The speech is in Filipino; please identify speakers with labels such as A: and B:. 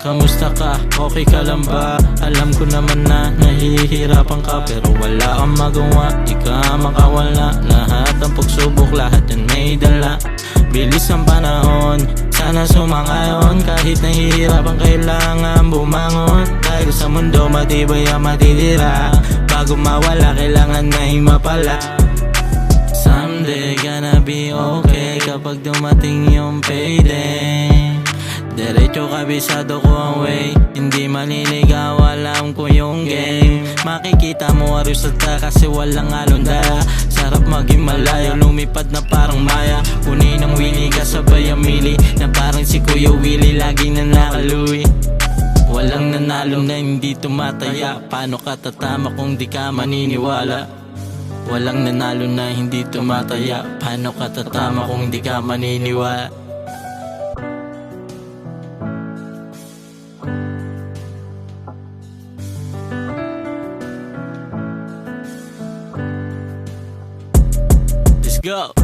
A: Kamusta ka? Okay ka lang ba? Alam ko naman na nahihirapan ka, pero wala kang magawa, di ka makawala. Lahat ang pagsubok, lahat yan may dala. Bilis ang panahon, sana sumangayon. Kahit nahihirapan, kailangan bumangon. Dahil sa mundo matibay ang matitira. Bago mawala, kailangan na himapala. Someday gonna be okay kapag dumating yung payday. Diretso kabisado ko ang way, hindi maliligaw, alam ko yung game. Makikita mo arusata kasi walang alonda. Sarap maging malayo, lumipad na parang maya. Kunin ang wili kasabay ang mili, na parang si Kuya Willie laging nanakaluwi. Walang nanalo na hindi tumataya, paano ka tatama kung di ka maniniwala? Walang nanalo na hindi tumataya, paano ka tatama kung di ka maniniwala? Let's go!